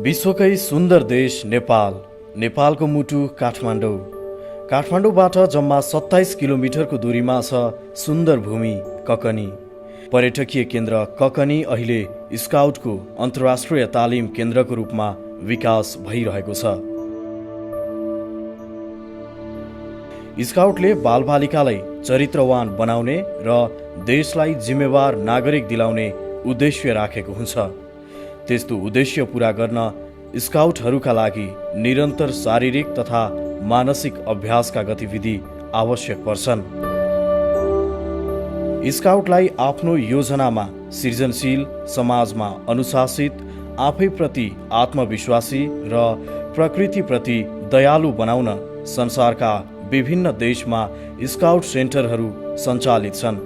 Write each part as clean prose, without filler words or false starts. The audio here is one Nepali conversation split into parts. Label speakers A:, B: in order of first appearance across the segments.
A: विश्वकै सुन्दर देश नेपाल। नेपालको मुटु काठमाडौँ। काठमाडौँबाट जम्मा 27 किलोमिटरको दूरीमा छ सुन्दर भूमि ककनी। पर्यटकीय केन्द्र ककनी अहिले स्काउटको अन्तर्राष्ट्रिय तालिम केन्द्रको रूपमा विकास भइरहेको छ। स्काउटले बालबालिकालाई चरित्रवान बनाउने र देशलाई जिम्मेवार नागरिक दिलाउने उद्देश्य राखेको हुन्छ। त्यस्तो उद्देश्य पूरा गर्न स्काउटहरूका लागि निरन्तर शारीरिक तथा मानसिक अभ्यासका गतिविधि आवश्यक पर्छन्। स्काउटलाई आफ्नो योजनामा सृजनशील, समाजमा अनुशासित, आफैप्रति आत्मविश्वासी र प्रकृतिप्रति दयालु बनाउन संसारका विभिन्न देशमा स्काउट सेन्टरहरू सञ्चालित छन्।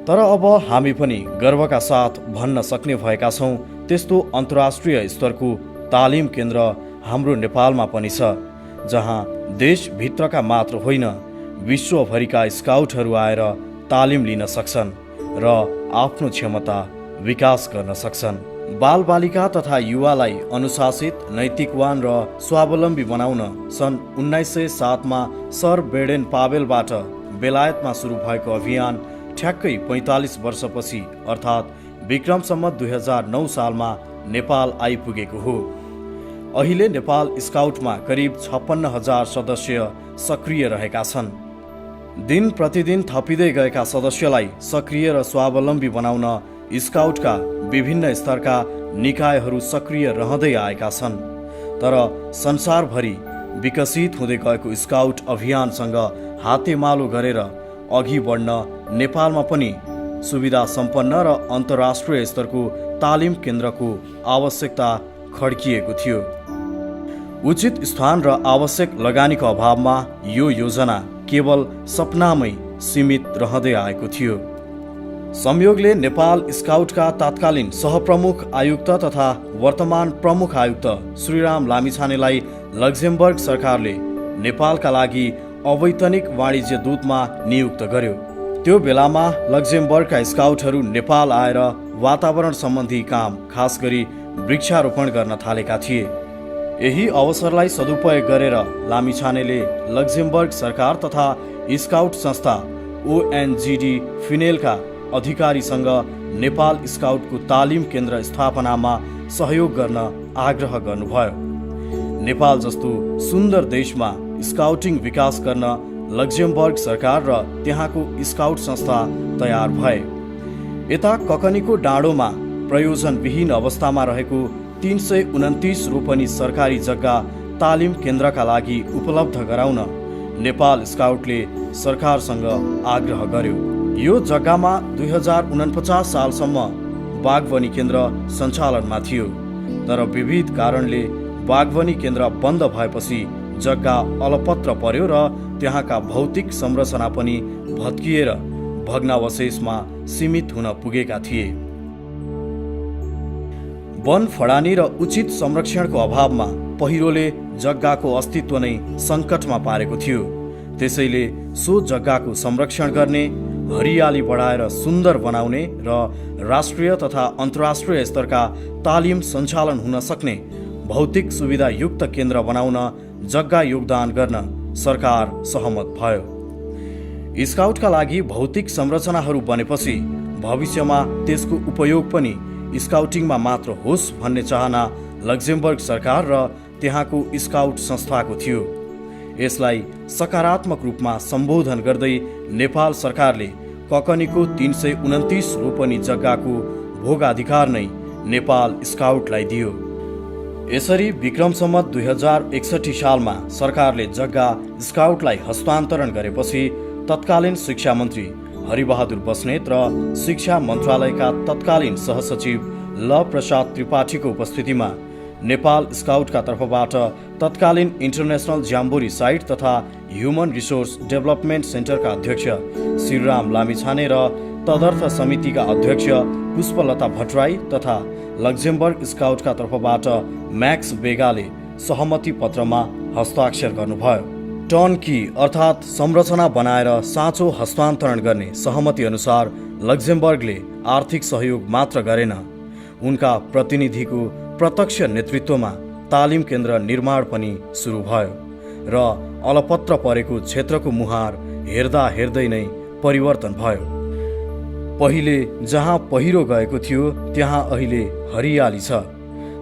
A: तर अब हामी पनि गर्वका साथ भन्न सक्ने भएका छौँ, त्यस्तो अन्तर्राष्ट्रिय स्तरको तालिम केन्द्र हाम्रो नेपालमा पनि छ, जहाँ देशभित्रका मात्र होइन विश्वभरिका स्काउटहरू आएर तालिम लिन सक्छन् र आफ्नो क्षमता विकास गर्न सक्छन्। बालबालिका तथा युवालाई अनुशासित, नैतिकवान र स्वावलम्बी बनाउन सन् 1907 मा सर बेडेन पावेलबाट बेलायतमा सुरु भएको अभियान ठ्याक्कै 45 वर्षपछि अर्थात् विक्रम सम्वत 2009 सालमा नेपाल आइपुगेको हो। अहिले नेपाल स्काउटमा करिब 56,000 सदस्य सक्रिय रहेका छन्। दिन प्रतिदिन थपिँदै गएका सदस्यलाई सक्रिय र स्वावलम्बी बनाउन स्काउटका विभिन्न स्तरका निकायहरू सक्रिय रहँदै आएका छन्। तर संसारभरि विकसित हुँदै गएको स्काउट अभियानसँग हातेमालो गरेर अघि बढ्न नेपालमा पनि सुविधा सम्पन्न र अन्तर्राष्ट्रिय स्तरको तालिम केन्द्रको आवश्यकता खड्किएको थियो। उचित स्थान र आवश्यक लगानीको अभावमा यो योजना केवल सपनामै सीमित रहँदै आएको थियो। संयोगले नेपाल स्काउटका तत्कालीन सहप्रमुख आयुक्त तथा वर्तमान प्रमुख आयुक्त श्रीराम लामिछानेलाई लक्जमबर्ग सरकारले नेपालका लागि अवैतनिक वाणिज्य दूतमा नियुक्त गर्यो। त्यो बेलामा लक्जमबर्गका स्काउटहरू नेपाल आएर वातावरण सम्बन्धी काम, खास गरी वृक्षारोपण गर्न थालेका थिए। यही अवसरलाई सदुपयोग गरेर लामिछानेले लक्जमबर्ग सरकार तथा स्काउट संस्था ONGD फिनेलका अधिकारीसँग नेपाल स्काउटको तालिम केन्द्र स्थापनामा सहयोग गर्न आग्रह गर्नुभयो। नेपाल जस्तो सुन्दर देशमा स्काउटिङ विकास गर्न लक्जमबर्ग सरकार र त्यहाँको स्काउट संस्था तयार भए। यता ककनीको डाँडोमा प्रयोजनविहीन अवस्थामा रहेको 329 रोपनी सरकारी जग्गा तालिम केन्द्रका लागि उपलब्ध गराउन नेपाल स्काउटले सरकारसँग आग्रह गर्यो। यो जग्गामा 2049 सालसम्म बागवनी केन्द्र सञ्चालनमा थियो। तर विविध कारणले बागवनी केन्द्र बन्द भएपछि जग्गा अलपत्र पर्यो र त्यहाँका भौतिक संरचना पनि भत्किएर भग्नावशेषमा सीमित हुन पुगेका थिए। वन फडानी र उचित संरक्षणको अभावमा पहिरोले जग्गाको अस्तित्व नै सङ्कटमा पारेको थियो। त्यसैले सो जग्गाको संरक्षण गर्ने, हरियाली बढाएर सुन्दर बनाउने र राष्ट्रिय तथा अन्तर्राष्ट्रिय स्तरका तालिम सञ्चालन हुन सक्ने भौतिक सुविधा युक्त केन्द्र बनाउन जग्गा योगदान गर्न सरकार सहमत भयो। स्काउटका लागि भौतिक संरचनाहरू बनेपछि भविष्यमा त्यसको उपयोग पनि स्काउटिङमा मात्र होस् भन्ने चाहना लक्जमबर्ग सरकार र त्यहाँको स्काउट संस्थाको थियो। यसलाई सकारात्मक रूपमा सम्बोधन गर्दै नेपाल सरकारले ककनीको 329 रोपनी जग्गाको भोगाधिकार नै नेपाल स्काउटलाई दियो। यसरी विक्रम सम्वत 2061 सालमा सरकारले जग्गा स्काउटलाई हस्तान्तरण गरेपछि तत्कालीन शिक्षा मन्त्री हरिबहादुर बस्नेत र शिक्षा मन्त्रालयका तत्कालीन सहसचिव ल प्रसाद त्रिपाठीको उपस्थितिमा नेपाल स्काउटका तर्फबाट तत्कालीन इन्टरनेसनल जाम्बोरी साइट तथा ह्युमन रिसोर्स डेभलपमेन्ट सेन्टरका अध्यक्ष श्रीराम लामिछाने र तदर्थ समितिका अध्यक्ष पुष्पलता भट्टराई तथा लक्जमबर्ग स्काउटका तर्फबाट म्याक्स बेगाले सहमति पत्रमा हस्ताक्षर गर्नुभयो। टर्नकी अर्थात् संरचना बनाएर साँचो हस्तान्तरण गर्ने सहमति अनुसार लक्जमबर्गले आर्थिक सहयोग मात्र गरेन, उनका प्रतिनिधिको प्रत्यक्ष नेतृत्वमा तालिम केन्द्र निर्माण पनि सुरु भयो र अलपत्र परेको क्षेत्रको मुहार हेर्दा हेर्दै नै परिवर्तन भयो। पहिले जहाँ पहिरो गएको थियो त्यहाँ अहिले हरियाली छ,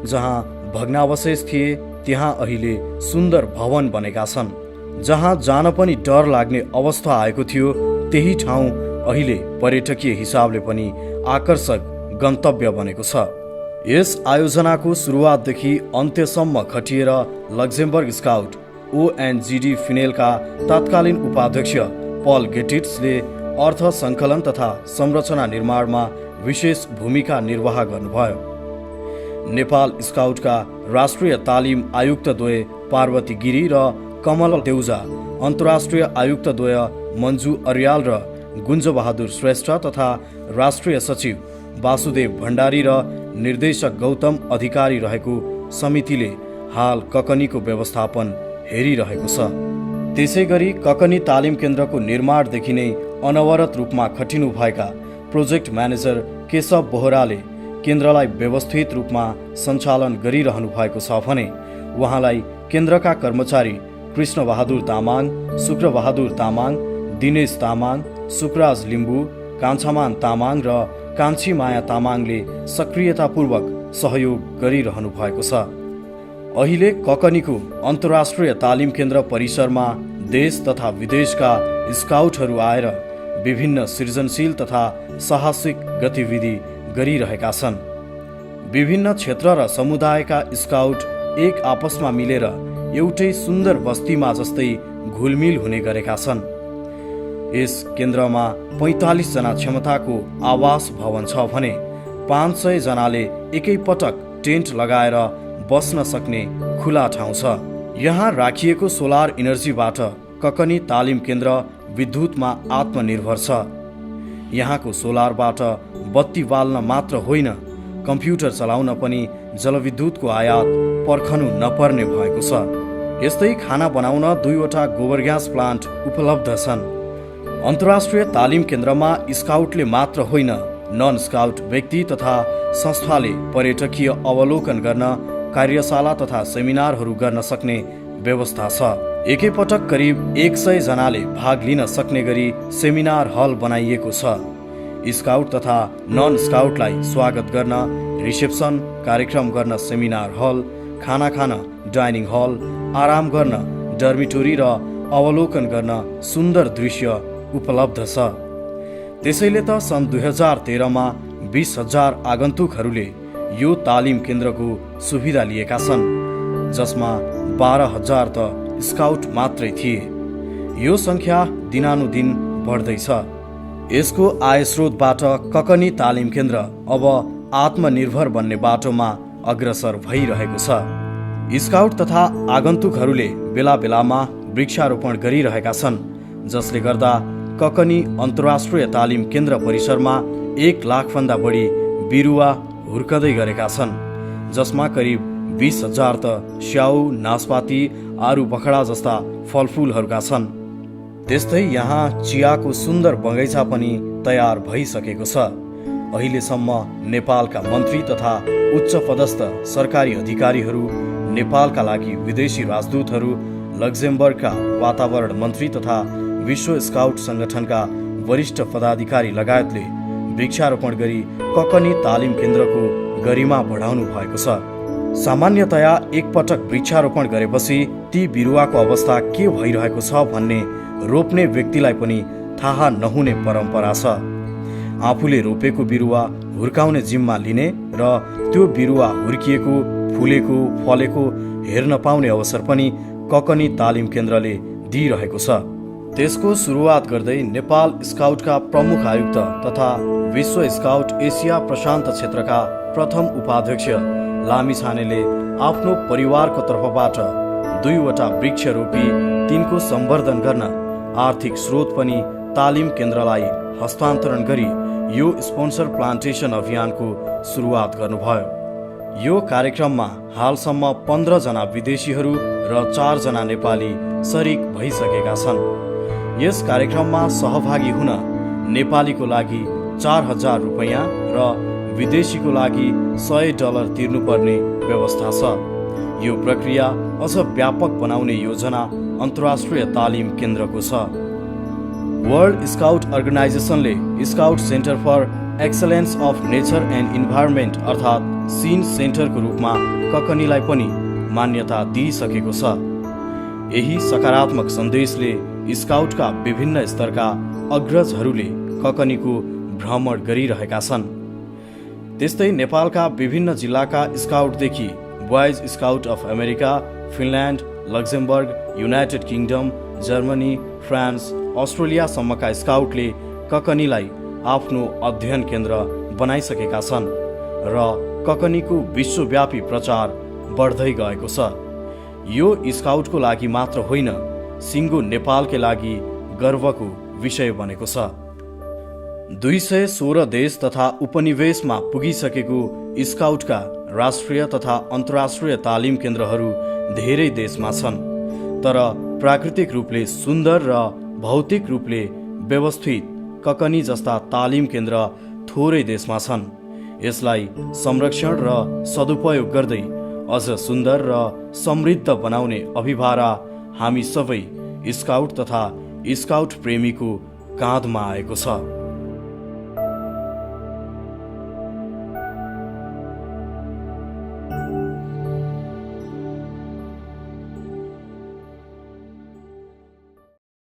A: जहाँ भग्नावशेष थिए त्यहाँ अहिले सुन्दर भवन बनेका छन्, जहाँ जान पनि डर लाग्ने अवस्था आएको थियो त्यही ठाउँ अहिले पर्यटकीय हिसाबले पनि आकर्षक गन्तव्य बनेको छ। यस आयोजनाको सुरुवातदेखि अन्त्यसम्म खटिएर लक्जेमबर्ग स्काउट ONGD फिनेलका तत्कालीन उपाध्यक्ष पल गेटिट्सले अर्थ सङ्कलन तथा संरचना निर्माणमा विशेष भूमिका निर्वाह गर्नुभयो। नेपाल स्काउटका राष्ट्रिय तालिम आयुक्तद्वय पार्वती गिरी र कमल देउजा, अन्तर्राष्ट्रिय आयुक्तद्वय मन्जु अर्याल र गुन्जबहादुर श्रेष्ठ तथा राष्ट्रिय सचिव वासुदेव भण्डारी र निर्देशक गौतम अधिकारी रहेको समितिले हाल ककनीको व्यवस्थापन हेरिरहेको छ। त्यसै गरी ककनी तालिम केन्द्रको निर्माणदेखि नै अनवरत रूपमा खटिनु भएका प्रोजेक्ट म्यानेजर केशव बोहराले केन्द्रलाई व्यवस्थित रूपमा सञ्चालन गरिरहनु भएको छ भने उहाँलाई केन्द्रका कर्मचारी कृष्णबहादुर तामाङ, शुक्रबहादुर तामाङ, दिनेश तामाङ, सुकराज लिम्बू, कान्छामान तामाङ र कान्छी माया तामाङले सक्रियतापूर्वक सहयोग गरिरहनु भएको छ। अहिले ककनीको अन्तर्राष्ट्रिय तालिम केन्द्र परिसरमा देश तथा विदेशका स्काउटहरू आएर विभिन्न सृजनशील तथा साहसिक गतिविधि गरिरहेका छन्। विभिन्न क्षेत्र र समुदायका स्काउट एक आपसमा मिलेर एउटै सुन्दर बस्तीमा जस्तै घुलमिल हुने गरेका छन्। यस केन्द्रमा 45 जना क्षमताको आवास भवन छ भने 500 जनाले एकैपटक टेन्ट लगाएर बस्न सक्ने खुला ठाउँ छ। यहाँ राखिएको सोलर इनर्जीबाट ककनी तालिम केन्द्र विद्युतमा आत्मनिर्भर छ। यहाँको सोलरबाट बत्ती बाल्न मात्र होइन, कम्प्युटर चलाउन पनि जलविद्युतको आयात पर्खनु नपर्ने भएको छ। यस्तै खाना बनाउन 2वटा गोबर ग्यास प्लान्ट उपलब्ध छन्। अन्तर्राष्ट्रिय तालिम केन्द्रमा स्काउटले मात्र होइन, नन स्काउट व्यक्ति तथा संस्थाले पर्यटकीय अवलोकन गर्न, कार्यशाला तथा सेमिनारहरू गर्न सक्ने व्यवस्था छ। एकैपटक करिब 100 जनाले भाग लिन सक्ने गरी सेमिनार हल बनाइएको छ। स्काउट तथा नन स्काउटलाई स्वागत गर्न रिसेप्सन, कार्यक्रम गर्न सेमिनार हल, खाना खान डाइनिङ हल, आराम गर्न डर्मिटोरी र अवलोकन गर्न सुन्दर दृश्य उपलब्ध छ। त्यसैले त सन् 2013मा 20,000 आगन्तुकहरूले यो तालिम केन्द्रको सुविधा लिएका छन्, जसमा 12,000 त स्काउट मात्रै थिए। यो सङ्ख्या दिनानुदिन बढ्दैछ। यसको आय स्रोतबाट ककनी तालिम केन्द्र अब आत्मनिर्भर बन्ने बाटोमा अग्रसर भइरहेको छ। स्काउट तथा आगन्तुकहरूले बेला बेलामा वृक्षारोपण गरिरहेका छन्, जसले गर्दा ककनी अन्तर्राष्ट्रिय तालिम केन्द्र परिसरमा 1 लाखभन्दा बढी बिरुवा हुर्कदै गरेका छन्, जसमा करिब 20,000 त स्याउ, नासपाती, आरु बखडा जस्ता फलफुलहरूका छन्। त्यस्तै यहाँ चियाको सुन्दर बगैँचा पनि तयार भइसकेको छ। अहिलेसम्म नेपालका मन्त्री तथा उच्च पदस्थ सरकारी अधिकारीहरू, नेपालका लागि विदेशी राजदूतहरू, लक्जेमबर्गका वातावरण मन्त्री तथा विश्व स्काउट सङ्गठनका वरिष्ठ पदाधिकारी लगायतले वृक्षारोपण गरी ककनी तालिम केन्द्रको गरिमा बढाउनु भएको छ। सामान्यतया एकपटक वृक्षारोपण गरेपछि ती बिरुवाको अवस्था के भइरहेको छ भन्ने रोप्ने व्यक्तिलाई पनि थाहा नहुने परम्परा छ। आफूले रोपेको बिरुवा हुर्काउने जिम्मा लिने र त्यो बिरुवा हुर्किएको, फुलेको, फलेको हेर्न पाउने अवसर पनि ककनी तालिम केन्द्रले दिइरहेको छ। त्यसको सुरुवात गर्दै नेपाल स्काउटका प्रमुख आयुक्त तथा विश्व स्काउट एसिया प्रशान्त क्षेत्रका प्रथम उपाध्यक्ष लामिछानेले आफ्नो परिवारको तर्फबाट 2वटा वृक्ष रोपी तिनको सम्वर्धन गर्न आर्थिक स्रोत पनि तालिम केन्द्रलाई हस्तान्तरण गरी यो स्पोन्सर प्लान्टेसन अभियानको सुरुवात गर्नुभयो। यो कार्यक्रममा हालसम्म 15 जना विदेशीहरू र 4 जना नेपाली सरिक भइसकेका छन्। यस कार्यक्रममा सहभागी हुन नेपालीको लागि 4,000 रुपैयाँ र विदेशीको लागि $100 तिर्नुपर्ने व्यवस्था छ। यो प्रक्रिया अझ व्यापक बनाउने योजना अन्तर्राष्ट्रिय तालिम केन्द्रको छ। वर्ल्ड स्काउट अर्गनाइजेसनले scout centre for excellence of nature and environment अर्थात् सिन सेन्टरको रूपमा ककनीलाई पनि मान्यता दिइसकेको छ। यही सकारात्मक सन्देशले स्काउटका विभिन्न स्तरका अग्रजहरूले ककनीको भ्रमण गरिरहेका छन्। त्यस्तै नेपालका विभिन्न जिल्लाका स्काउटदेखि boys scout of America, Finland, Luxembourg, united kingdom, Germany, France, अस्ट्रेलियासम्मका स्काउटले ककनीलाई आफ्नो अध्ययन केन्द्र बनाइसकेका छन् र ककनीको विश्वव्यापी प्रचार बढ्दै गएको छ। यो स्काउटको लागि मात्र होइन, सिङ्गो नेपालकै लागि गर्वको विषय बनेको छ। 216 देश तथा उपनिवेशमा पुगिसकेको स्काउटका राष्ट्रिय तथा अन्तर्राष्ट्रिय तालिम केन्द्रहरू धेरै देशमा छन्, तर प्राकृतिक रूपले सुन्दर र भौतिक रूपले व्यवस्थित ककनी जस्ता तालिम केन्द्र थोरै देशमा छन्। यसलाई संरक्षण र सदुपयोग गर्दै अझ सुन्दर र समृद्ध बनाउने अभिभारा हामी सबै स्काउट तथा स्काउट प्रेमीको काँधमा आएको छ।